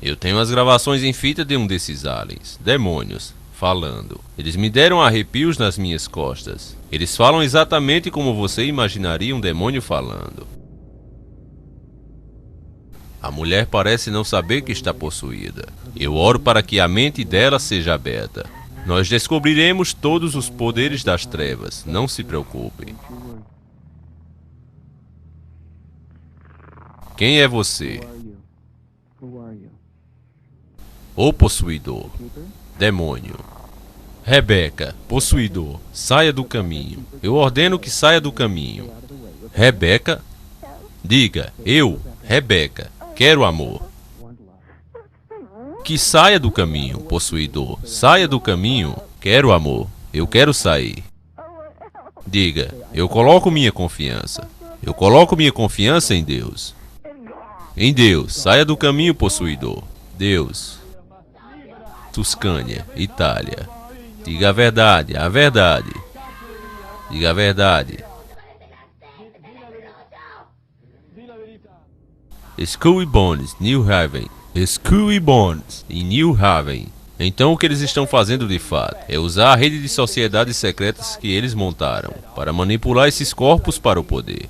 Eu tenho as gravações em fita de um desses aliens, demônios, falando. Eles me deram arrepios nas minhas costas. Eles falam exatamente como você imaginaria um demônio falando. A mulher parece não saber que está possuída. Eu oro para que a mente dela seja aberta. Nós descobriremos todos os poderes das trevas, não se preocupe. Quem é você? O possuidor. Demônio. Rebeca, possuidor, saia do caminho. Eu ordeno que saia do caminho. Rebeca? Diga, eu, Rebeca, quero amor. Que saia do caminho, possuidor. Saia do caminho. Quero amor. Eu quero sair. Diga, eu coloco minha confiança. Eu coloco minha confiança em Deus. Em Deus, saia do caminho, possuidor. Deus. Tuscânia, Itália. Diga a verdade, a verdade. Diga a verdade. Skull e Bones, New Haven. Skull e Bones, em New Haven. Então o que eles estão fazendo de fato é usar a rede de sociedades secretas que eles montaram para manipular esses corpos para o poder.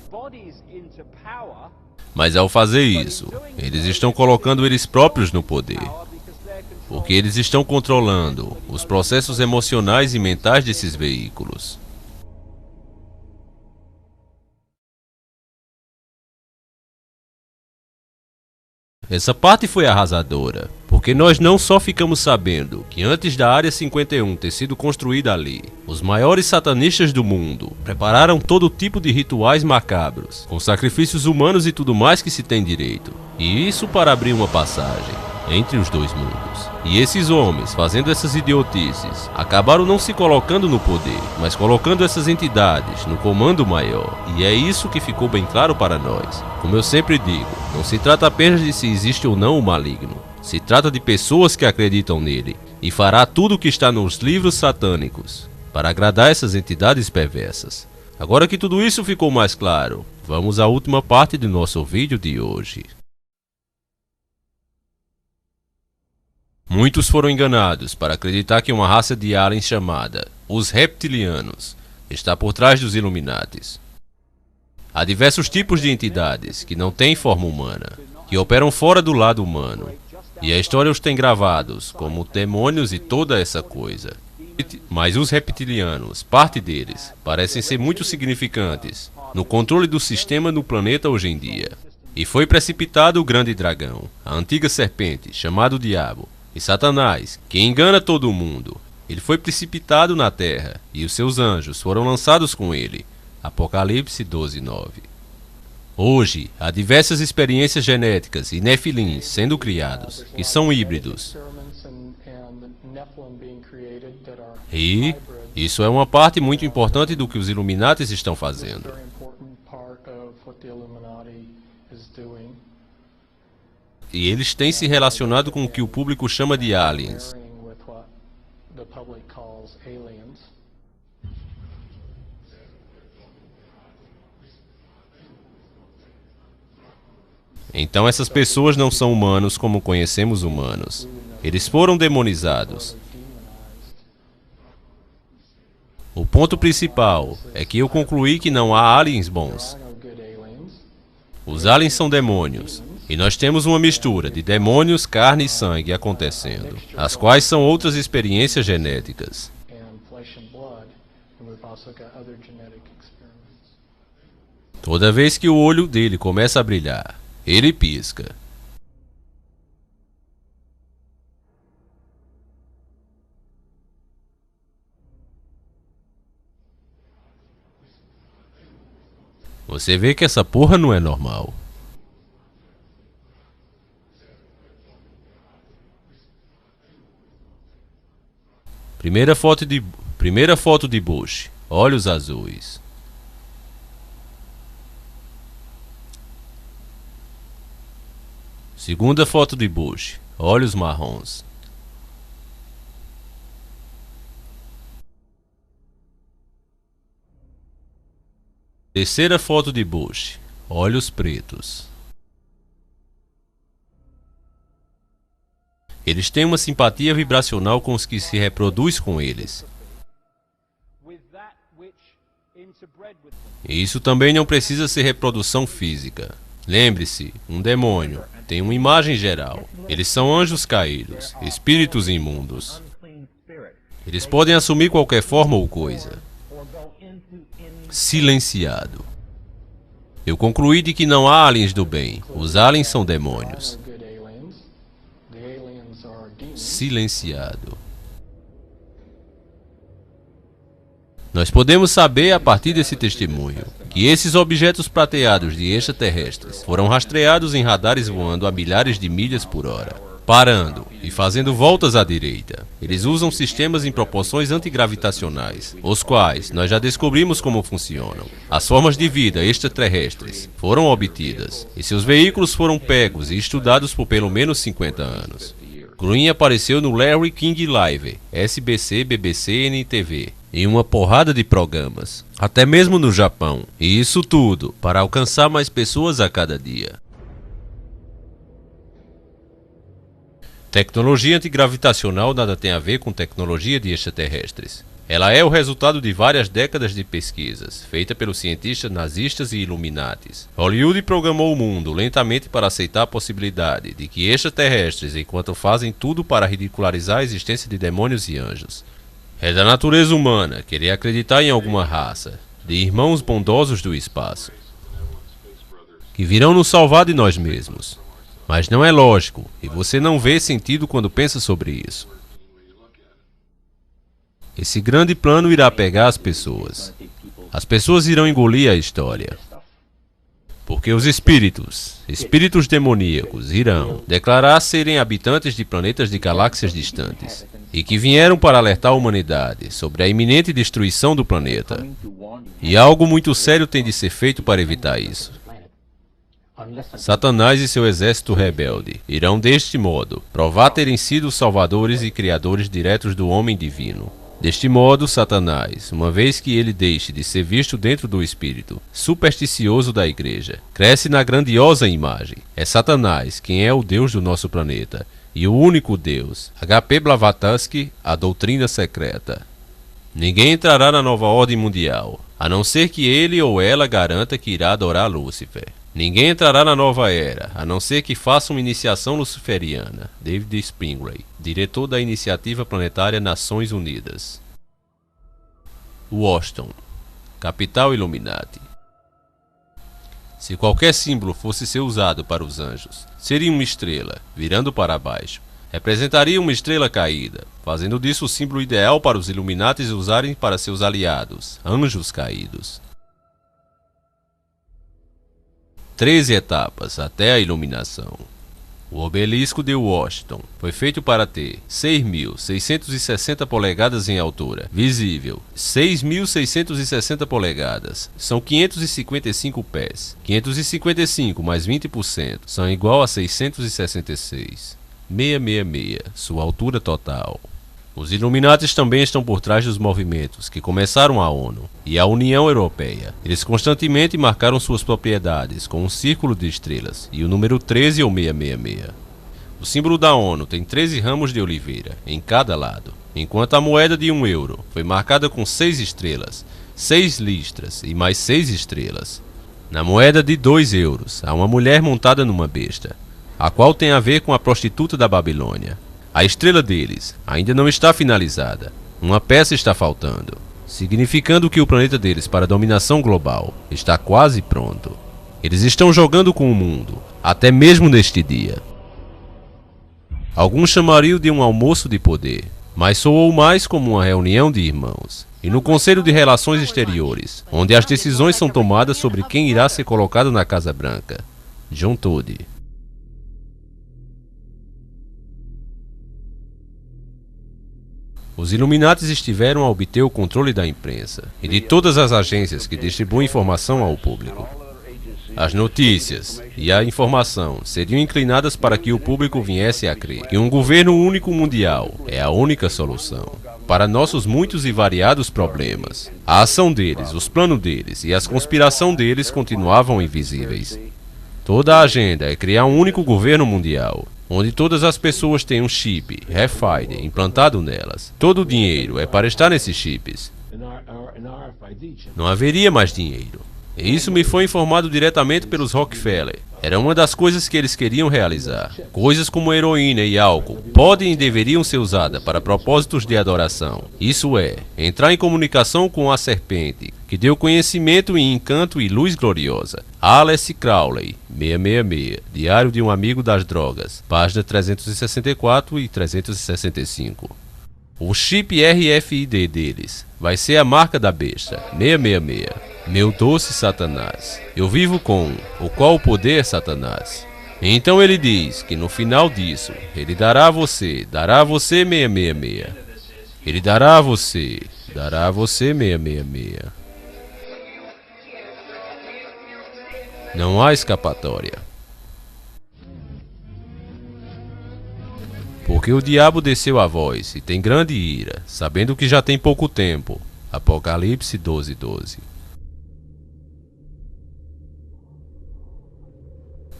Mas ao fazer isso, eles estão colocando eles próprios no poder. Porque eles estão controlando os processos emocionais e mentais desses veículos. Essa parte foi arrasadora, porque nós não só ficamos sabendo que antes da Área 51 ter sido construída ali, os maiores satanistas do mundo prepararam todo tipo de rituais macabros, com sacrifícios humanos e tudo mais que se tem direito. E isso para abrir uma passagem entre os dois mundos. E esses homens, fazendo essas idiotices, acabaram não se colocando no poder, mas colocando essas entidades no comando maior. E é isso que ficou bem claro para nós. Como eu sempre digo, não se trata apenas de se existe ou não o maligno. Se trata de pessoas que acreditam nele, e fará tudo o que está nos livros satânicos, para agradar essas entidades perversas. Agora que tudo isso ficou mais claro, vamos à última parte do nosso vídeo de hoje. Muitos foram enganados para acreditar que uma raça de aliens chamada os Reptilianos está por trás dos Illuminatis. Há diversos tipos de entidades que não têm forma humana, que operam fora do lado humano, e a história os tem gravados como demônios e toda essa coisa. Mas os reptilianos, parte deles, parecem ser muito significantes no controle do sistema no planeta hoje em dia. E foi precipitado o grande dragão, a antiga serpente, chamado Diabo, e Satanás, que engana todo mundo. Ele foi precipitado na terra, e os seus anjos foram lançados com ele. Apocalipse 12:9. Hoje, há diversas experiências genéticas e nefilins sendo criados, que são híbridos. E isso é uma parte muito importante do que os Illuminatis estão fazendo. E eles têm se relacionado com o que o público chama de aliens. Então essas pessoas não são humanos como conhecemos humanos. Eles foram demonizados. O ponto principal é que eu concluí que não há aliens bons. Os aliens são demônios. E nós temos uma mistura de demônios, carne e sangue acontecendo, as quais são outras experiências genéticas. Toda vez que o olho dele começa a brilhar, ele pisca. Você vê que essa porra não é normal. Primeira foto de Bush, olhos azuis. Segunda foto de Bush, olhos marrons. Terceira foto de Bush, olhos pretos. Eles têm uma simpatia vibracional com os que se reproduz com eles. E isso também não precisa ser reprodução física. Lembre-se, um demônio tem uma imagem geral. Eles são anjos caídos, espíritos imundos. Eles podem assumir qualquer forma ou coisa. Silenciado. Eu concluí de que não há aliens do bem. Os aliens são demônios. Silenciado. Nós podemos saber a partir desse testemunho que esses objetos prateados de extraterrestres foram rastreados em radares voando a milhares de milhas por hora, parando e fazendo voltas à direita. Eles usam sistemas em proporções antigravitacionais, os quais nós já descobrimos como funcionam. As formas de vida extraterrestres foram obtidas e seus veículos foram pegos e estudados por pelo menos 50 anos. Green apareceu no Larry King Live, SBC, BBC, NTV, em uma porrada de programas, até mesmo no Japão. E isso tudo para alcançar mais pessoas a cada dia. Tecnologia antigravitacional nada tem a ver com tecnologia de extraterrestres. Ela é o resultado de várias décadas de pesquisas, feita pelos cientistas nazistas e Illuminatis. Hollywood programou o mundo lentamente para aceitar a possibilidade de que extraterrestres, enquanto fazem tudo para ridicularizar a existência de demônios e anjos. É da natureza humana querer acreditar em alguma raça, de irmãos bondosos do espaço, que virão nos salvar de nós mesmos. Mas não é lógico, e você não vê sentido quando pensa sobre isso. Esse grande plano irá pegar as pessoas. As pessoas irão engolir a história. Porque os espíritos demoníacos, irão declarar serem habitantes de planetas de galáxias distantes e que vieram para alertar a humanidade sobre a iminente destruição do planeta. E algo muito sério tem de ser feito para evitar isso. Satanás e seu exército rebelde irão, deste modo, provar terem sido os salvadores e criadores diretos do homem divino. Deste modo, Satanás, uma vez que ele deixe de ser visto dentro do espírito supersticioso da igreja, cresce na grandiosa imagem. É Satanás quem é o Deus do nosso planeta, e o único Deus. H.P. Blavatsky, A Doutrina Secreta. Ninguém entrará na nova ordem mundial, a não ser que ele ou ela garanta que irá adorar Lúcifer. Ninguém entrará na nova era, a não ser que faça uma iniciação luciferiana. David Springray, diretor da Iniciativa Planetária Nações Unidas. Washington, capital Illuminati. Se qualquer símbolo fosse ser usado para os anjos, seria uma estrela, virando para baixo. Representaria uma estrela caída, fazendo disso o símbolo ideal para os Illuminatis usarem para seus aliados, anjos caídos. 13 etapas até a iluminação. O obelisco de Washington foi feito para ter 6.660 polegadas em altura, visível 6.660 polegadas, são 555 pés. 555 mais 20% são igual a 666. 666, sua altura total. Os Illuminatis também estão por trás dos movimentos que começaram a ONU e a União Europeia. Eles constantemente marcaram suas propriedades com um círculo de estrelas e o número 13 ou 666. O símbolo da ONU tem 13 ramos de oliveira em cada lado, enquanto a moeda de €1 foi marcada com 6 estrelas, 6 listras e mais 6 estrelas. Na moeda de €2 há uma mulher montada numa besta, a qual tem a ver com a prostituta da Babilônia. A estrela deles ainda não está finalizada. Uma peça está faltando, significando que o planeta deles para a dominação global está quase pronto. Eles estão jogando com o mundo, até mesmo neste dia. Alguns chamariam de um almoço de poder, mas soou mais como uma reunião de irmãos. E no Conselho de Relações Exteriores, onde as decisões são tomadas sobre quem irá ser colocado na Casa Branca. John Todd. Os Illuminatis estiveram a obter o controle da imprensa e de todas as agências que distribuem informação ao público. As notícias e a informação seriam inclinadas para que o público viesse a crer que um governo único mundial é a única solução para nossos muitos e variados problemas. A ação deles, os planos deles e a conspiração deles continuavam invisíveis. Toda a agenda é criar um único governo mundial, onde todas as pessoas têm um chip RFID implantado nelas. Todo o dinheiro é para estar nesses chips. Não haveria mais dinheiro. E isso me foi informado diretamente pelos Rockefeller. Era uma das coisas que eles queriam realizar. Coisas como heroína e álcool podem e deveriam ser usadas para propósitos de adoração. Isso é, entrar em comunicação com a serpente, que deu conhecimento e encanto e luz gloriosa. Alice Crowley, 666, Diário de um Amigo das Drogas, página 364 e 365. O chip RFID deles vai ser a marca da besta, 666. Meu doce Satanás, eu vivo com o qual o poder Satanás. Então ele diz que no final disso, ele dará a você 666. Ele dará a você 666. Não há escapatória. Porque o diabo desceu a voz e tem grande ira, sabendo que já tem pouco tempo. Apocalipse 12:12.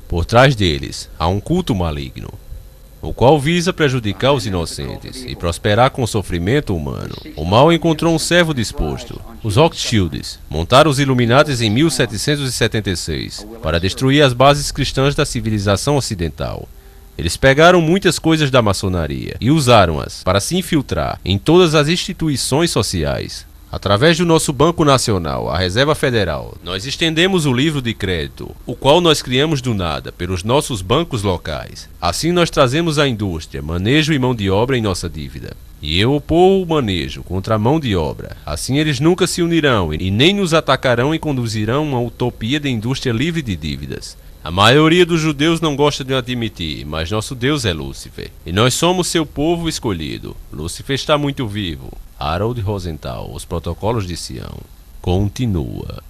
Por trás deles há um culto maligno, o qual visa prejudicar os inocentes e prosperar com o sofrimento humano. O mal encontrou um servo disposto. Os Rothschilds montaram os Illuminatis em 1776 para destruir as bases cristãs da civilização ocidental. Eles pegaram muitas coisas da maçonaria e usaram-as para se infiltrar em todas as instituições sociais. Através do nosso Banco Nacional, a Reserva Federal, nós estendemos o livro de crédito, o qual nós criamos do nada pelos nossos bancos locais. Assim nós trazemos a indústria, manejo e mão de obra em nossa dívida. E eu opor o manejo contra a mão de obra. Assim eles nunca se unirão e nem nos atacarão e conduzirão uma utopia de indústria livre de dívidas. A maioria dos judeus não gosta de admitir, mas nosso Deus é Lúcifer. E nós somos seu povo escolhido. Lúcifer está muito vivo. Harold Rosenthal, Os Protocolos de Sião. Continua.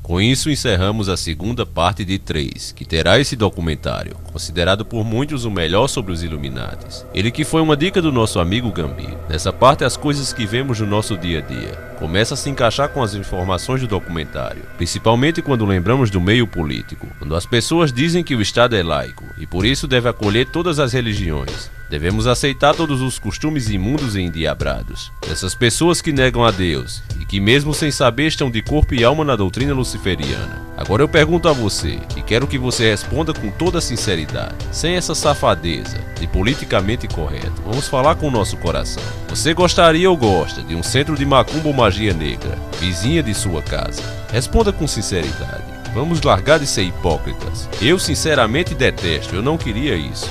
Com isso encerramos a segunda parte de 3, que terá esse documentário, considerado por muitos o melhor sobre os Illuminatis. Ele que foi uma dica do nosso amigo Gambi. Nessa parte as coisas que vemos no nosso dia a dia começam a se encaixar com as informações do documentário, principalmente quando lembramos do meio político, quando as pessoas dizem que o Estado é laico e por isso deve acolher todas as religiões. Devemos aceitar todos os costumes imundos e endiabrados dessas pessoas que negam a Deus e que mesmo sem saber estão de corpo e alma na doutrina luciferiana. Agora eu pergunto a você, e quero que você responda com toda a sinceridade, sem essa safadeza de politicamente correto. Vamos falar com o nosso coração. Você gostaria ou gosta de um centro de macumba ou magia negra, vizinha de sua casa? Responda com sinceridade. Vamos largar de ser hipócritas. Eu sinceramente detesto, eu não queria isso.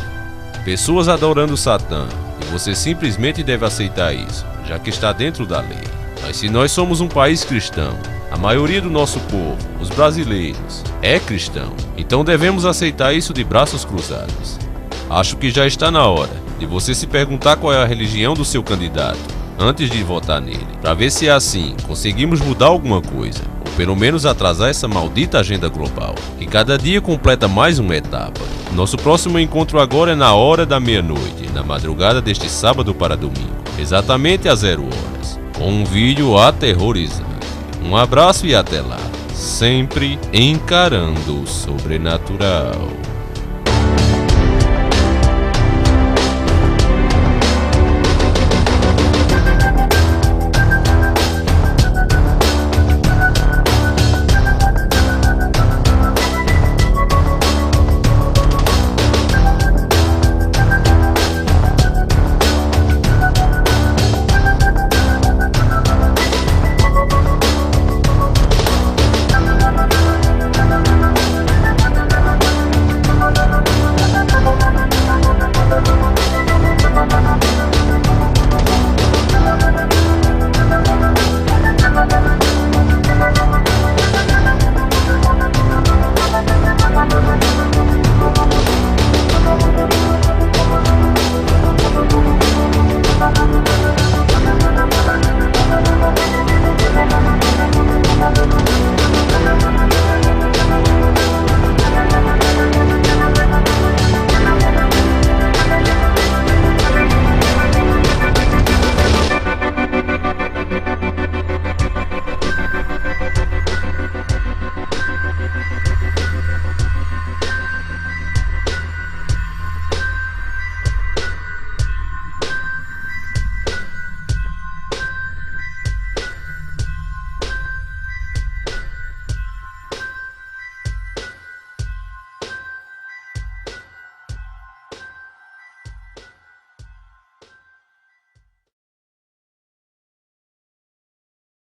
Pessoas adorando Satã, e você simplesmente deve aceitar isso, já que está dentro da lei. Mas se nós somos um país cristão, a maioria do nosso povo, os brasileiros, é cristão, então devemos aceitar isso de braços cruzados. Acho que já está na hora de você se perguntar qual é a religião do seu candidato, antes de votar nele, para ver se assim conseguimos mudar alguma coisa, ou pelo menos atrasar essa maldita agenda global, que cada dia completa mais uma etapa. Nosso próximo encontro agora é na hora da meia-noite, na madrugada deste sábado para domingo, exatamente às 0 horas, com um vídeo aterrorizante. Um abraço e até lá, sempre encarando o sobrenatural.